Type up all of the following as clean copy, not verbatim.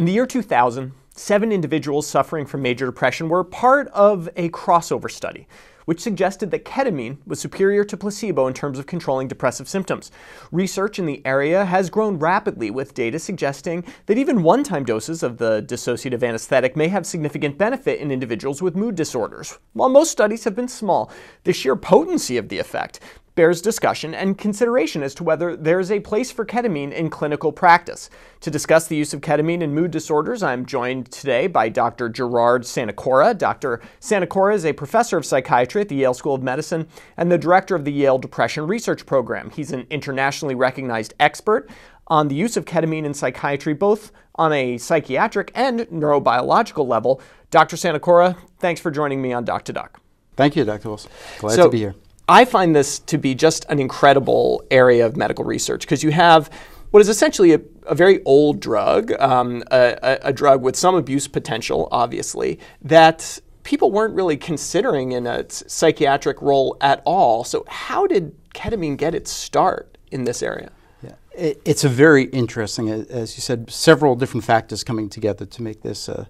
In the year 2000, 7 individuals suffering from major depression were part of a crossover study, which suggested that ketamine was superior to placebo in terms of controlling depressive symptoms. Research in the area has grown rapidly, with data suggesting that even one-time doses of the dissociative anesthetic may have significant benefit in individuals with mood disorders. While most studies have been small, the sheer potency of the effect bears discussion and consideration as to whether there is a place for ketamine in clinical practice. To discuss the use of ketamine in mood disorders, I'm joined today by Dr. Gerard Sanacora. Dr. Sanacora is a professor of psychiatry at the Yale School of Medicine and the director of the Yale Depression Research Program. He's an internationally recognized expert on the use of ketamine in psychiatry, both on a psychiatric and neurobiological level. Dr. Sanacora, thanks for joining me on Doc to Doc. Thank you, Dr. Wilson. Glad to be here. I find this to be just an incredible area of medical research because you have what is essentially a very old drug, a drug with some abuse potential, obviously, that people weren't really considering in a psychiatric role at all. So how did ketamine get its start in this area? Yeah, it's a very interesting, as you said, several different factors coming together to make this a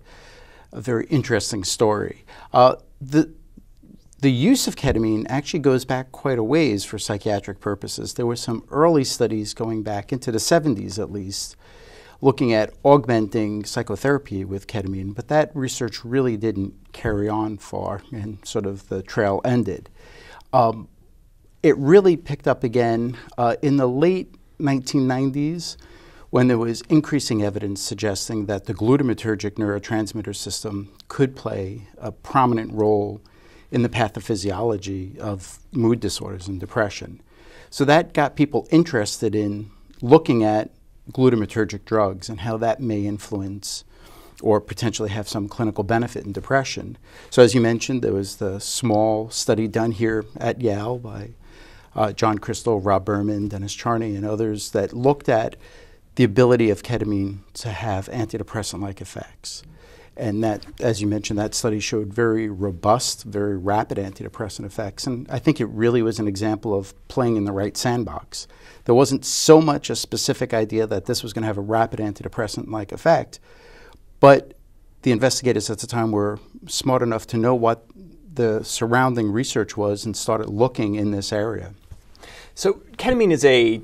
very interesting story. The use of ketamine actually goes back quite a ways for psychiatric purposes. There were some early studies going back into the 70s at least, looking at augmenting psychotherapy with ketamine, but that research really didn't carry on far and sort of the trail ended. It really picked up again in the late 1990s when there was increasing evidence suggesting that the glutamatergic neurotransmitter system could play a prominent role in the pathophysiology of mood disorders and depression. So that got people interested in looking at glutamatergic drugs and how that may influence or potentially have some clinical benefit in depression. So as you mentioned, there was the small study done here at Yale by John Crystal, Rob Berman, Dennis Charney, and others that looked at the ability of ketamine to have antidepressant-like effects. And that, as you mentioned, that study showed very robust, very rapid antidepressant effects. And I think it really was an example of playing in the right sandbox. There wasn't so much a specific idea that this was going to have a rapid antidepressant-like effect, but the investigators at the time were smart enough to know what the surrounding research was and started looking in this area. So ketamine is a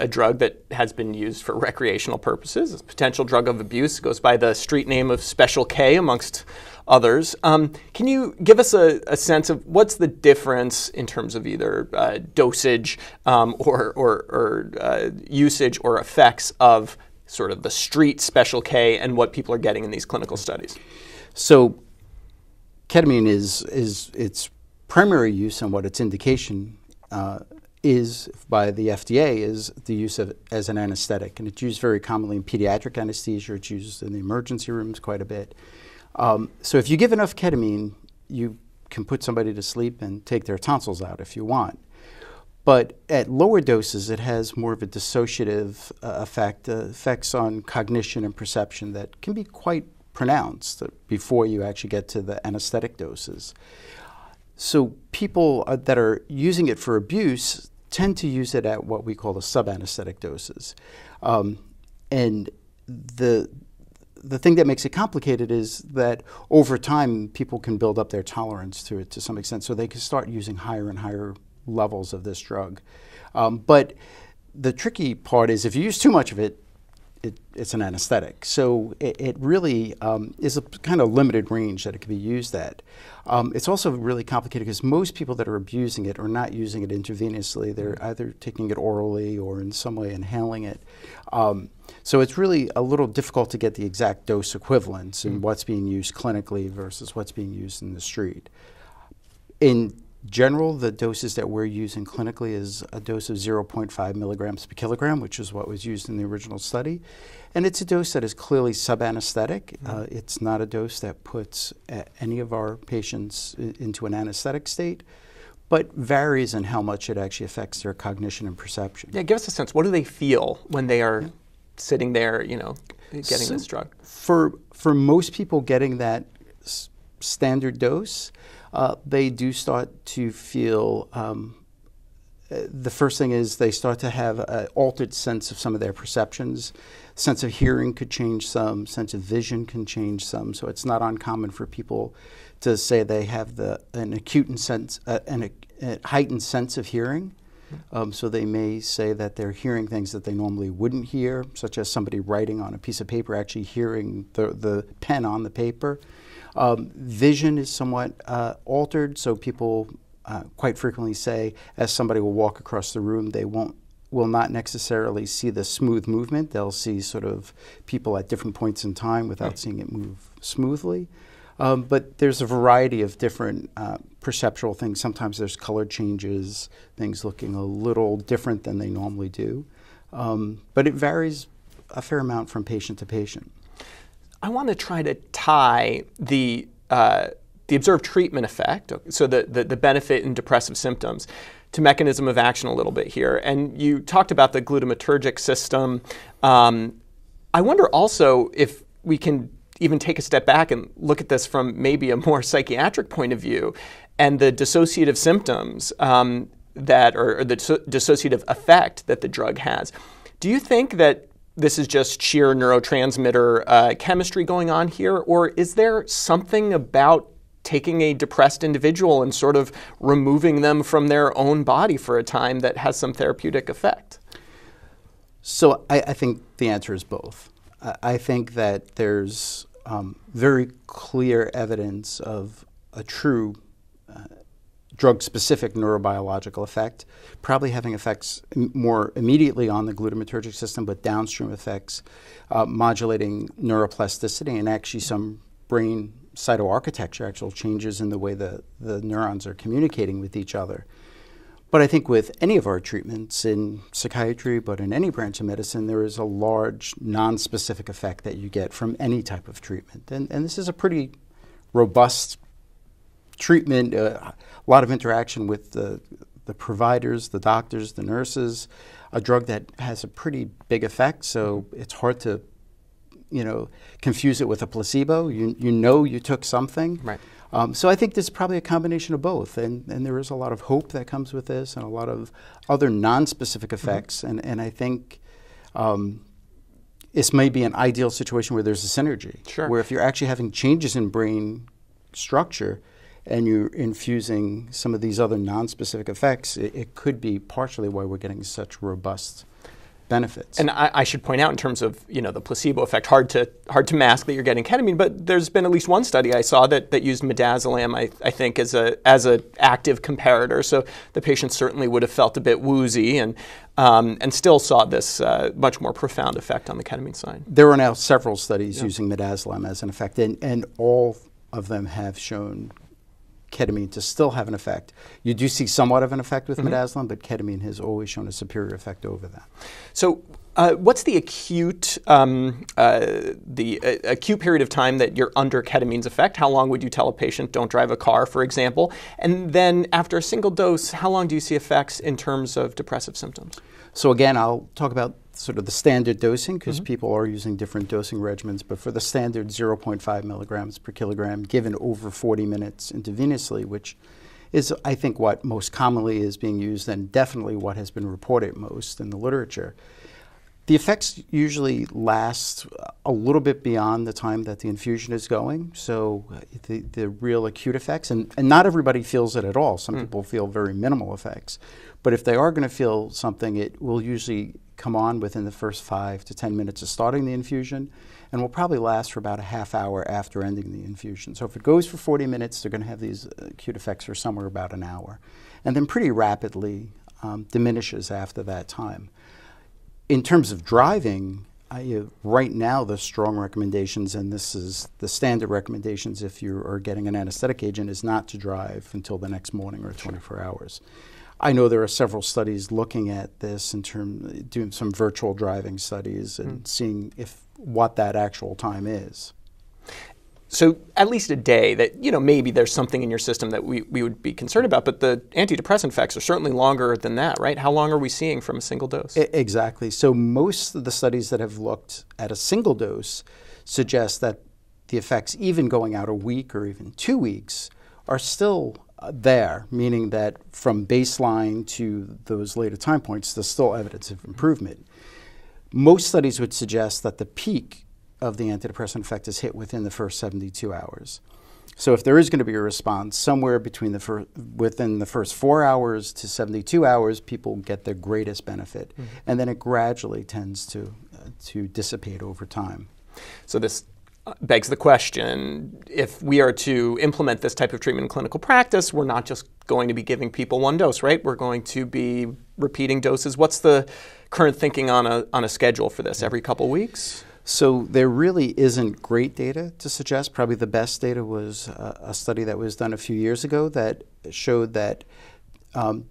drug that has been used for recreational purposes. It's a potential drug of abuse. It goes by the street name of Special K, amongst others. Can you give us a sense of what's the difference in terms of either dosage or usage or effects of sort of the street Special K and what people are getting in these clinical studies? So ketamine is its primary use and what its indication is by the FDA is the use of as an anesthetic, and it's used very commonly in pediatric anesthesia. It's used in the emergency rooms quite a bit. So if you give enough ketamine, you can put somebody to sleep and take their tonsils out if you want. But at lower doses, it has more of a dissociative effect, effects on cognition and perception that can be quite pronounced before you actually get to the anesthetic doses. So people that are using it for abuse tend to use it at what we call the sub-anesthetic doses. And the thing that makes it complicated is that over time, people can build up their tolerance to it to some extent, so they can start using higher and higher levels of this drug. But the tricky part is if you use too much of it, it's an anesthetic. So it really is a kind of limited range that it can be used at. It's also really complicated because most people that are abusing it are not using it intravenously. They're either taking it orally or in some way inhaling it. So it's really a little difficult to get the exact dose equivalence in what's being used clinically versus what's being used in the street. In general, the doses that we're using clinically is a dose of 0.5 milligrams per kilogram, which is what was used in the original study. And it's a dose that is clearly sub-anesthetic. It's not a dose that puts any of our patients into an anesthetic state, but varies in how much it actually affects their cognition and perception. Yeah, give us a sense. What do they feel when they are sitting there, you know, getting this drug? For most people getting that standard dose, they do start to feel the first thing is they start to have an altered sense of some of their perceptions. Sense of hearing could change some, sense of vision can change some, so it's not uncommon for people to say they have an heightened sense of hearing. So they may say that they're hearing things that they normally wouldn't hear, such as somebody writing on a piece of paper, actually hearing the pen on the paper. Vision is somewhat altered, so people quite frequently say, as somebody will walk across the room, they will not necessarily see the smooth movement. They'll see sort of people at different points in time without seeing it move smoothly. But there's a variety of different perceptual things. Sometimes there's color changes, things looking a little different than they normally do. But it varies a fair amount from patient to patient. I want to try to tie the observed treatment effect, so the benefit in depressive symptoms, to mechanism of action a little bit here. And you talked about the glutamatergic system. I wonder also if we can even take a step back and look at this from maybe a more psychiatric point of view, and the dissociative symptoms or the dissociative effect that the drug has. Do you think that this is just sheer neurotransmitter chemistry going on here, or is there something about taking a depressed individual and sort of removing them from their own body for a time that has some therapeutic effect? So I think the answer is both. I think that there's very clear evidence of a true drug-specific neurobiological effect, probably having effects more immediately on the glutamatergic system, but downstream effects modulating neuroplasticity and actually some brain cytoarchitecture, actual changes in the way the neurons are communicating with each other. But I think with any of our treatments in psychiatry, but in any branch of medicine, there is a large non-specific effect that you get from any type of treatment. And this is a pretty robust treatment, a lot of interaction with the providers, the doctors, the nurses, a drug that has a pretty big effect, so it's hard to confuse it with a placebo. You know you took something. Right. So I think there's probably a combination of both, and there is a lot of hope that comes with this and a lot of other non-specific effects, and I think this may be an ideal situation where there's a synergy, Sure. where if you're actually having changes in brain structure and you're infusing some of these other non-specific effects, it could be partially why we're getting such robust benefits. And I should point out, in terms of the placebo effect, hard to mask that you're getting ketamine, but there's been at least one study I saw that used midazolam, I think, as a active comparator. So the patient certainly would have felt a bit woozy and still saw this much more profound effect on the ketamine side. There are now several studies using midazolam as an effect, and all of them have shown ketamine to still have an effect. You do see somewhat of an effect with midazolam, but ketamine has always shown a superior effect over that. So what's the acute acute period of time that you're under ketamine's effect? How long would you tell a patient don't drive a car, for example? And then after a single dose, how long do you see effects in terms of depressive symptoms? So again, I'll talk about sort of the standard dosing, because people are using different dosing regimens, but for the standard 0.5 milligrams per kilogram given over 40 minutes intravenously, which is, I think, what most commonly is being used and definitely what has been reported most in the literature. The effects usually last a little bit beyond the time that the infusion is going, so the real acute effects, and not everybody feels it at all. Some people feel very minimal effects, but if they are going to feel something, it will usually come on within the first 5 to 10 minutes of starting the infusion, and will probably last for about a half hour after ending the infusion. So if it goes for 40 minutes, they're going to have these acute effects for somewhere about an hour, and then pretty rapidly diminishes after that time. In terms of driving, right now the strong recommendations, and this is the standard recommendations if you are getting an anesthetic agent, is not to drive until the next morning or 24 hours. I know there are several studies looking at this in terms, doing some virtual driving studies and seeing what that actual time is. So at least a day that, maybe there's something in your system that we would be concerned about, but the antidepressant effects are certainly longer than that, right? How long are we seeing from a single dose? Exactly. So most of the studies that have looked at a single dose suggest that the effects, even going out a week or even 2 weeks, are still there, meaning that from baseline to those later time points, there's still evidence of improvement. Most studies would suggest that the peak of the antidepressant effect is hit within the first 72 hours. So if there is going to be a response, somewhere between within the first 4 hours to 72 hours, people get their greatest benefit. And then it gradually tends to dissipate over time. So this begs the question, if we are to implement this type of treatment in clinical practice, we're not just going to be giving people one dose, right? We're going to be repeating doses. What's the current thinking on a schedule for this? Every couple weeks? So there really isn't great data to suggest. Probably the best data was a study that was done a few years ago that showed that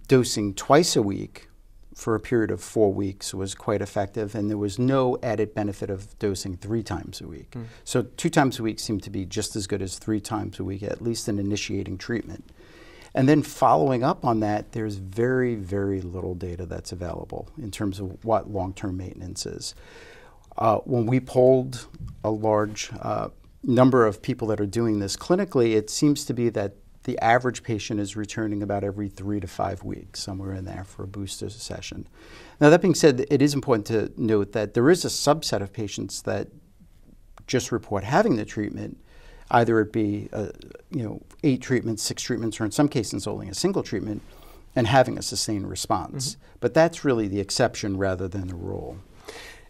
dosing twice a week for a period of 4 weeks was quite effective, and there was no added benefit of dosing 3 times a week. So 2 times a week seemed to be just as good as 3 times a week, at least in initiating treatment. And then following up on that, there's very, very little data that's available in terms of what long-term maintenance is. When we polled a large number of people that are doing this clinically, it seems to be that the average patient is returning about every 3 to 5 weeks, somewhere in there, for a booster session. Now, that being said, it is important to note that there is a subset of patients that just report having the treatment, either it be 8 treatments, 6 treatments, or in some cases only a single treatment, and having a sustained response. But that's really the exception rather than the rule.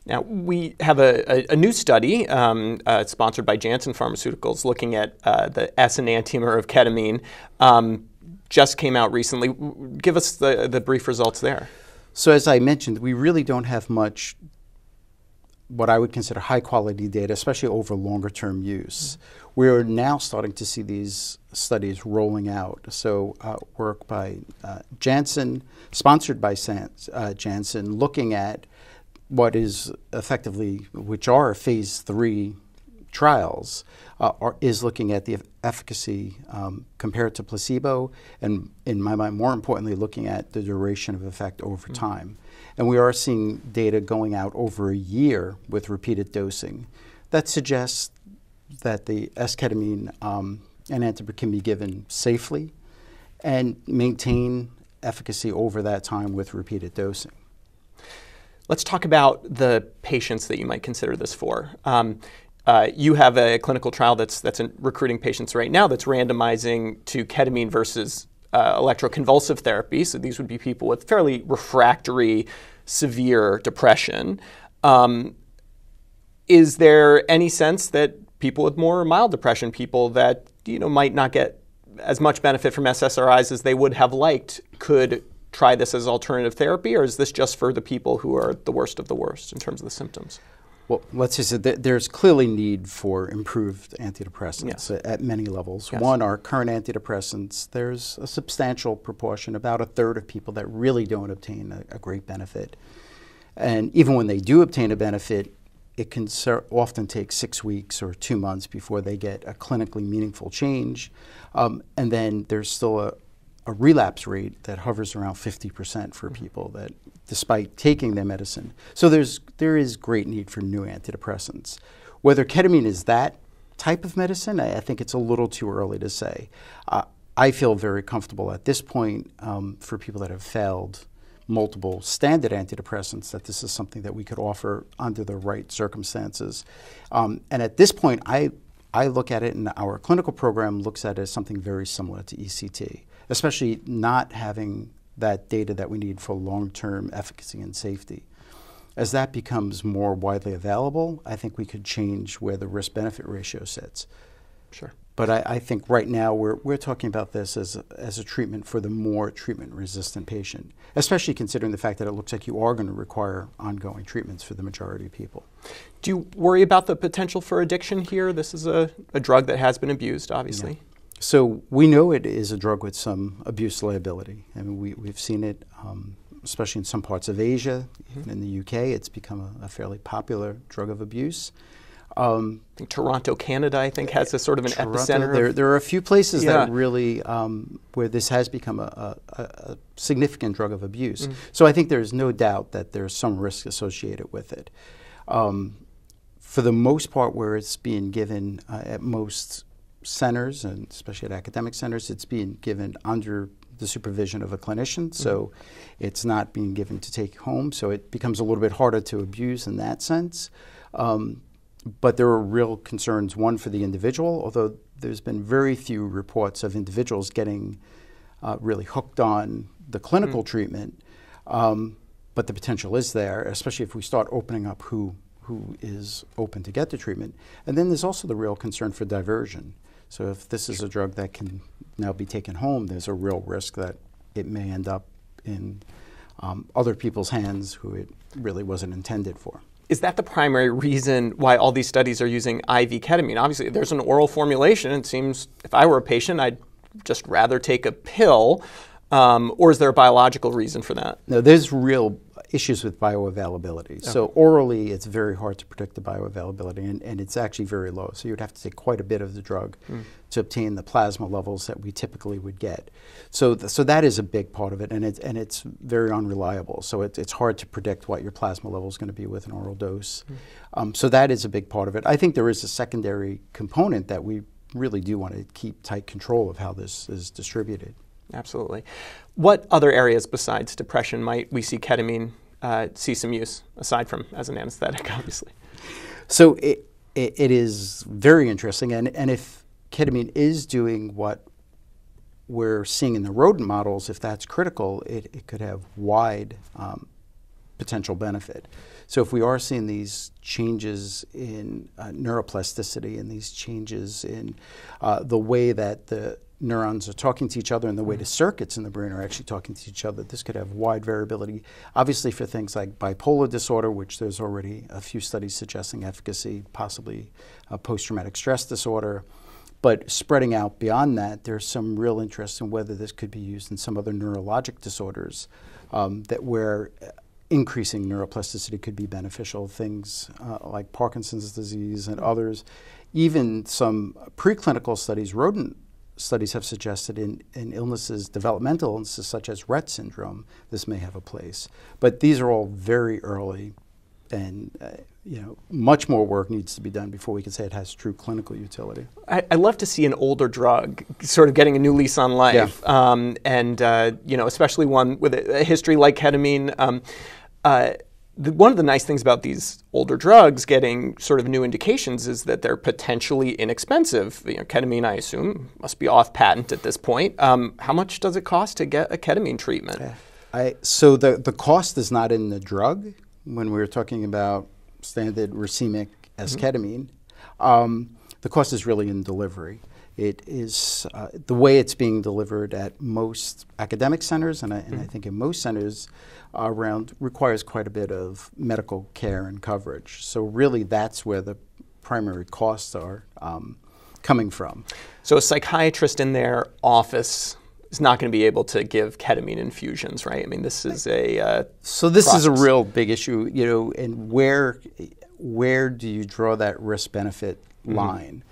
Now, we have a new study sponsored by Janssen Pharmaceuticals looking at the S enantiomer of ketamine. Just came out recently. Give us the brief results there. So as I mentioned, we really don't have much what I would consider high-quality data, especially over longer-term use. We're now starting to see these studies rolling out. So work by Janssen, sponsored by Janssen, looking at what is effectively, which are phase 3 trials, is looking at the efficacy compared to placebo, and in my mind, more importantly, looking at the duration of effect over time. And we are seeing data going out over a year with repeated dosing. That suggests that the S-ketamine enantiomer can be given safely and maintain efficacy over that time with repeated dosing. Let's talk about the patients that you might consider this for. You have a clinical trial that's recruiting patients right now that's randomizing to ketamine versus electroconvulsive therapy. So these would be people with fairly refractory, severe depression. Is there any sense that people with more mild depression, people that might not get as much benefit from SSRIs as they would have liked, could try this as alternative therapy, or is this just for the people who are the worst of the worst in terms of the symptoms? Well, let's just say that there's clearly need for improved antidepressants at many levels. Yes. One, our current antidepressants, there's a substantial proportion, about a third of people that really don't obtain a great benefit. And even when they do obtain a benefit, it can often take 6 weeks or 2 months before they get a clinically meaningful change. And then there's still a relapse rate that hovers around 50% for people that, despite taking their medicine. So there is great need for new antidepressants. Whether ketamine is that type of medicine, I think it's a little too early to say. I feel very comfortable at this point for people that have failed multiple standard antidepressants that this is something that we could offer under the right circumstances. And at this point, I look at it, and our clinical program looks at it as something very similar to ECT, especially not having that data that we need for long-term efficacy and safety. As that becomes more widely available, I think we could change where the risk-benefit ratio sits. Sure. But I think right now we're talking about this as a treatment for the more treatment-resistant patient, especially considering the fact that it looks like you are going to require ongoing treatments for the majority of people. Do you worry about the potential for addiction here? This is a drug that has been abused, obviously. Yeah. So we know it is a drug with some abuse liability. I mean, we've seen it, especially in some parts of Asia. Even in the UK, it's become a fairly popular drug of abuse. I think Toronto, Canada, I think, has a sort of an epicenter. There are a few places that really, where this has become a significant drug of abuse. So I think there's no doubt that there's some risk associated with it. For the most part, where it's being given at most centers, and especially at academic centers, it's being given under the supervision of a clinician, so it's not being given to take home, so it becomes a little bit harder to abuse in that sense. But there are real concerns, one for the individual, although there's been very few reports of individuals getting really hooked on the clinical treatment, but the potential is there, especially if we start opening up who is open to get the treatment. And then there's also the real concern for diversion. So if this is a drug that can now be taken home, there's a real risk that it may end up in other people's hands who it really wasn't intended for. Is that the primary reason why all these studies are using IV ketamine? Obviously, there's an oral formulation. It seems if I were a patient, I'd just rather take a pill. Or is there a biological reason for that? No, there's real issues with bioavailability. Okay. So orally, it's very hard to predict the bioavailability, and it's actually very low. So you'd have to take quite a bit of the drug to obtain the plasma levels that we typically would get. So that is a big part of it, and it's very unreliable. So it's hard to predict what your plasma level is going to be with an oral dose. So that is a big part of it. I think there is a secondary component that we really do want to keep tight control of how this is distributed. Absolutely. What other areas besides depression might we see ketamine see some use, aside from as an anesthetic, obviously? So it is very interesting, and if ketamine is doing what we're seeing in the rodent models, if that's critical, it could have wide potential benefit. So if we are seeing these changes in neuroplasticity and these changes in the way that the neurons are talking to each other and the way the circuits in the brain are actually talking to each other, this could have wide variability. Obviously for things like bipolar disorder, which there's already a few studies suggesting efficacy, possibly post-traumatic stress disorder. But spreading out beyond that, there's some real interest in whether this could be used in some other neurologic disorders where increasing neuroplasticity could be beneficial, things like Parkinson's disease and others. Even some preclinical studies, rodent studies have suggested in illnesses, developmental illnesses such as Rett syndrome, this may have a place. But these are all very early, and much more work needs to be done before we can say it has true clinical utility. I love to see an older drug sort of getting a new lease on life, especially one with a history like ketamine. One of the nice things about these older drugs getting sort of new indications is that they're potentially inexpensive. Ketamine, I assume, must be off patent at this point. How much does it cost to get a ketamine treatment? So the cost is not in the drug when we're talking about standard racemic esketamine. The cost is really in delivery. It is the way it's being delivered at most academic centers, and I think in most centers around, requires quite a bit of medical care and coverage. So really that's where the primary costs are coming from. So a psychiatrist in their office is not going to be able to give ketamine infusions, right? I mean, this is a So this is a real big issue, and where do you draw that risk-benefit line?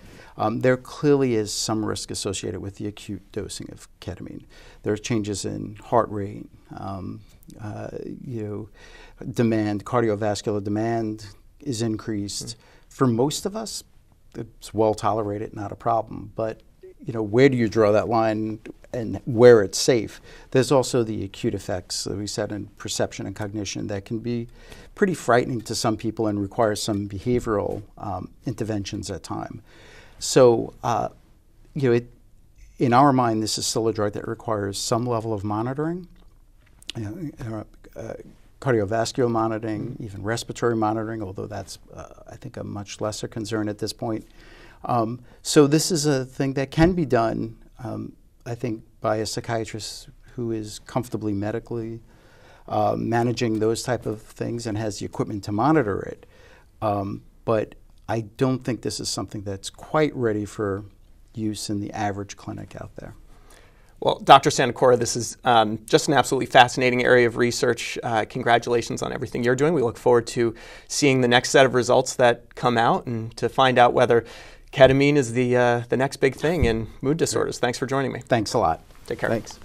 There clearly is some risk associated with the acute dosing of ketamine. There are changes in heart rate, demand, cardiovascular demand is increased. For most of us, it's well tolerated, not a problem. But where do you draw that line and where it's safe? There's also the acute effects that we said in perception and cognition that can be pretty frightening to some people and require some behavioral interventions at times. So, in our mind, this is still a drug that requires some level of monitoring, cardiovascular monitoring, even respiratory monitoring, although that's, I think, a much lesser concern at this point. So this is a thing that can be done, I think, by a psychiatrist who is comfortably medically managing those type of things and has the equipment to monitor it. But I don't think this is something that's quite ready for use in the average clinic out there. Well, Dr. Sanacora, this is just an absolutely fascinating area of research. Congratulations on everything you're doing. We look forward to seeing the next set of results that come out and to find out whether ketamine is the next big thing in mood disorders. Thanks for joining me. Thanks a lot. Take care. Thanks.